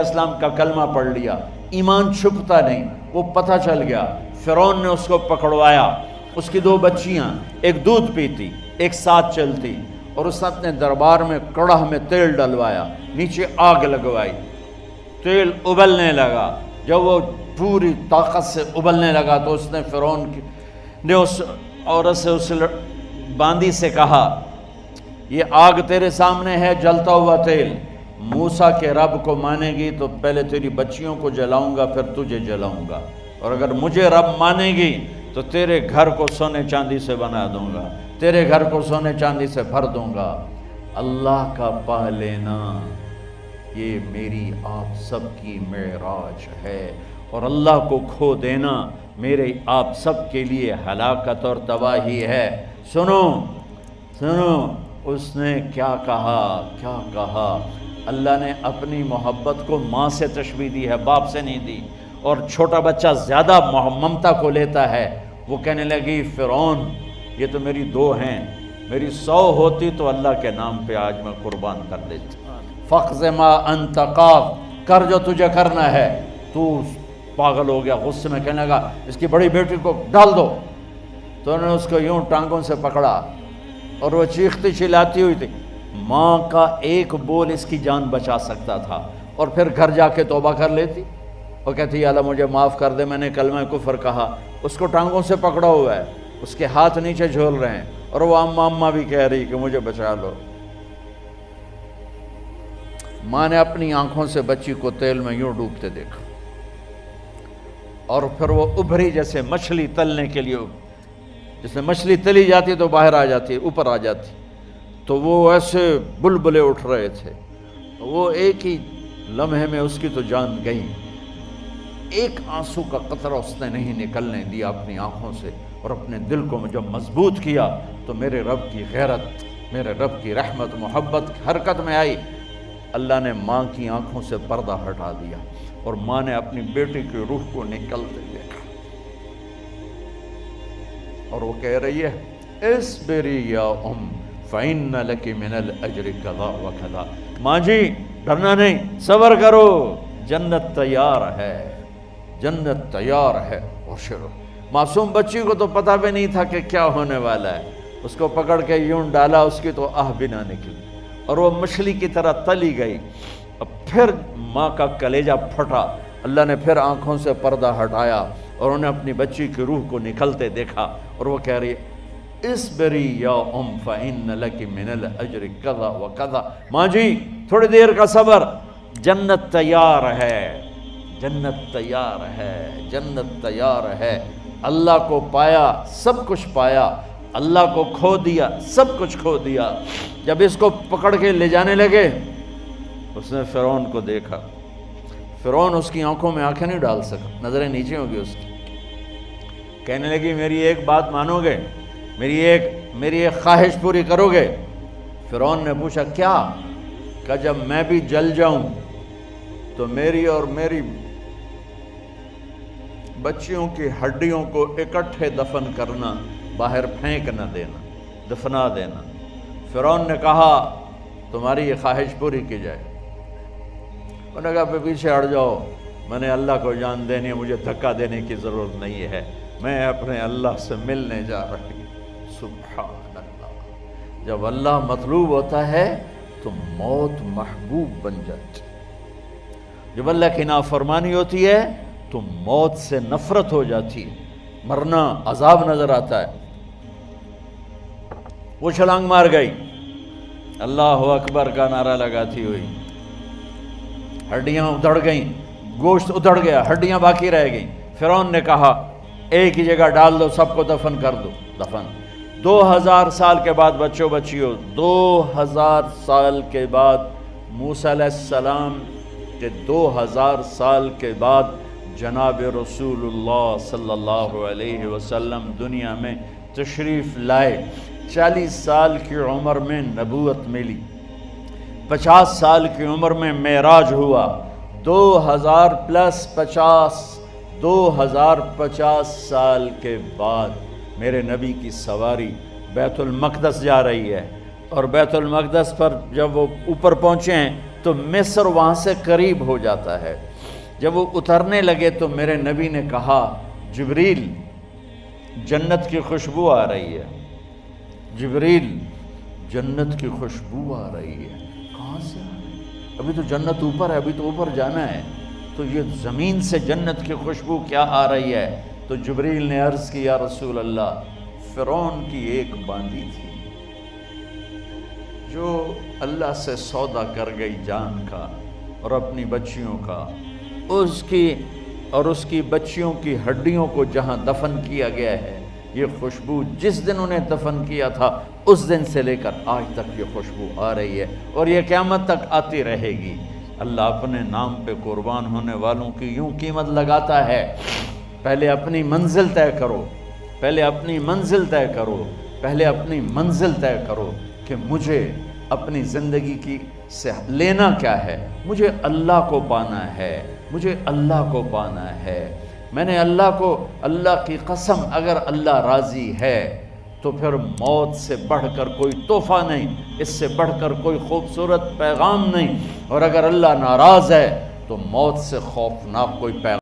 اسلام کا کلمہ پڑھ لیا، ایمان چھپتا نہیں، وہ پتہ چل گیا۔ فرعون نے اس کو پکڑوایا، اس کی 2 بچیاں، ایک دودھ پیتی ایک ساتھ چلتی، اور اس نے اپنے دربار میں کڑاہ میں تیل ڈلوایا، نیچے آگ لگوائی، تیل ابلنے لگا۔ جب وہ پوری طاقت سے ابلنے لگا تو اس نے فرعون نے اس عورت سے، اس باندی سے کہا، یہ آگ تیرے سامنے ہے، جلتا ہوا تیل، موسیٰ کے رب کو مانے گی تو پہلے تیری بچیوں کو جلاؤں گا، پھر تجھے جلاؤں گا، اور اگر مجھے رب مانے گی تو تیرے گھر کو سونے چاندی سے بنا دوں گا، تیرے گھر کو سونے چاندی سے بھر دوں گا۔ اللہ کا پا لینا یہ میری آپ سب کی معراج ہے، اور اللہ کو کھو دینا میرے آپ سب کے لیے ہلاکت اور تباہی ہے۔ سنو سنو، اس نے کیا کہا؟ اللہ نے اپنی محبت کو ماں سے تشبیہ دی ہے، باپ سے نہیں دی، اور چھوٹا بچہ زیادہ ممتا کو لیتا ہے۔ وہ کہنے لگی، فرعون یہ تو میری 2 ہیں، میری 100 ہوتی تو اللہ کے نام پہ آج میں قربان کر دیتی۔ فَقْضِ مَا أَنْتَ قَاضٍ، کر جو تجھے کرنا ہے۔ تو پاگل ہو گیا، غصے میں کہنے لگا، اس کی بڑی بیٹی کو ڈال دو۔ تو انہوں نے اس کو یوں ٹانگوں سے پکڑا، اور وہ چیختی چلاتی ہوئی تھی۔ ماں کا ایک بول اس کی جان بچا سکتا تھا، اور پھر گھر جا کے توبہ کر لیتی اور کہتی، اللہ مجھے معاف کر دے، میں نے کلمہ کفر کہا۔ اس کو ٹانگوں سے پکڑا ہوا ہے، اس کے ہاتھ نیچے جھول رہے ہیں، اور وہ اماں بھی کہہ رہی کہ مجھے بچا لو۔ ماں نے اپنی آنکھوں سے بچی کو تیل میں یوں ڈوبتے دیکھا، اور پھر وہ ابھری جیسے مچھلی تلنے کے لیے، جس میں مچھلی تلی جاتی تو باہر آ جاتی، اوپر آ جاتی، تو وہ ایسے بلبلے اٹھ رہے تھے۔ وہ ایک ہی لمحے میں اس کی تو جان گئی، ایک آنسو کا قطرہ اس نے نہیں نکلنے دیا اپنی آنکھوں سے، اور اپنے دل کو جب مضبوط کیا تو میرے رب کی غیرت، میرے رب کی رحمت محبت حرکت میں آئی۔ اللہ نے ماں کی آنکھوں سے پردہ ہٹا دیا، اور ماں نے اپنی بیٹی کی روح کو نکلتے دیکھا، اور وہ کہہ رہی ہے، اصبری یا ام فإن لک من الأجر کذا وکذا۔ ماں جی ڈرنا نہیں، صبر کرو، جنت تیار ہے، جنت تیار ہے۔ اور معصوم بچی کو تو پتہ بھی نہیں تھا کہ کیا ہونے والا ہے، اس کو پکڑ کے یوں ڈالا، اس کی تو آہ بھی نہ نکلی، اور وہ مچھلی کی طرح تلی گئی۔ اب پھر ماں کا کلیجہ پھٹا، اللہ نے پھر آنکھوں سے پردہ ہٹایا، اور انہیں اپنی بچی کی روح کو نکلتے دیکھا، اور وہ کہہ رہی ہے، اصبری یا ام فإن لک من الأجر کذا وکذا۔ ماں جی تھوڑی دیر کا صبر، جنت تیار ہے، جنت تیار ہے، جنت تیار ہے۔ اللہ کو پایا، سب کچھ پایا، اللہ کو کھو دیا، سب کچھ کھو دیا۔ جب اس کو پکڑ کے لے جانے لگے، اس نے فرعون کو دیکھا۔ فرعون اس کی آنکھوں میں آنکھیں نہیں ڈال سکا، نظریں نیچے ہوگی اس کی۔ کہنے لگی، میری ایک بات مانو گے، میری ایک خواہش پوری کرو گے؟ فرعون نے پوچھا، کیا؟ کہ جب میں بھی جل جاؤں تو میری اور میری بچیوں کی ہڈیوں کو اکٹھے دفن کرنا، باہر پھینک نہ دینا، دفنا دینا۔ فرعون نے کہا، تمہاری یہ خواہش پوری کی جائے۔ انہوں نے کہا، پیچھے ہٹ جاؤ، میں نے اللہ کو جان دینی ہے، مجھے دھکا دینے کی ضرورت نہیں ہے، میں اپنے اللہ سے ملنے جا رہی ہوں۔ سبحان اللہ، جب اللہ مطلوب ہوتا ہے تو موت محبوب بن جاتی، جب اللہ کی نافرمانی ہوتی ہے تو موت سے نفرت ہو جاتی، مرنا عذاب نظر آتا ہے۔ وہ چھلانگ مار گئی، اللہ اکبر کا نعرہ لگاتی ہوئی، ہڈیاں ادھڑ گئیں، گوشت ادھڑ گیا، ہڈیاں باقی رہ گئیں۔ فرعون نے کہا، ایک ہی جگہ ڈال دو، سب کو دفن کر دو۔ دفن 2000 سال کے بعد، بچوں بچیوں، 2000 سال کے بعد، موسیٰ علیہ السلام کے 2000 سال کے بعد جناب رسول اللہ صلی اللہ علیہ وسلم دنیا میں تشریف لائے۔ 40 سال کی عمر میں نبوت ملی، 50 سال کی عمر میں معراج ہوا، 2050 سال کے بعد میرے نبی کی سواری بیت المقدس جا رہی ہے، اور بیت المقدس پر جب وہ اوپر پہنچے ہیں تو مصر وہاں سے قریب ہو جاتا ہے۔ جب وہ اترنے لگے تو میرے نبی نے کہا جبریل جنت کی خوشبو آ رہی ہے، جبریل جنت کی خوشبو آ رہی ہے۔ کہاں سے آ رہی ہے؟ ابھی تو جنت اوپر ہے، ابھی تو اوپر جانا ہے، تو یہ زمین سے جنت کی خوشبو کیا آ رہی ہے؟ تو جبریل نے عرض کی یا رسول اللہ فرعون کی ایک باندی تھی جو اللہ سے سودا کر گئی جان کا اور اپنی بچیوں کا، اس کی بچیوں کی ہڈیوں کو جہاں دفن کیا گیا ہے، یہ خوشبو جس دن انہیں دفن کیا تھا اس دن سے لے کر آج تک یہ خوشبو آ رہی ہے اور یہ قیامت تک آتی رہے گی۔ اللہ اپنے نام پہ قربان ہونے والوں کی یوں قیمت لگاتا ہے، پہلے اپنی منزل طے کرو، پہلے اپنی منزل طے کرو، پہلے اپنی منزل طے کرو کہ مجھے اپنی زندگی کی سے لینا کیا ہے، مجھے اللہ کو پانا ہے، مجھے اللہ کو پانا ہے۔ میں نے اللہ کی قسم اگر اللہ راضی ہے تو پھر موت سے بڑھ کر کوئی تحفہ نہیں، اس سے بڑھ کر کوئی خوبصورت پیغام نہیں، اور اگر اللہ ناراض ہے تو موت سے خوفناک کوئی پیغام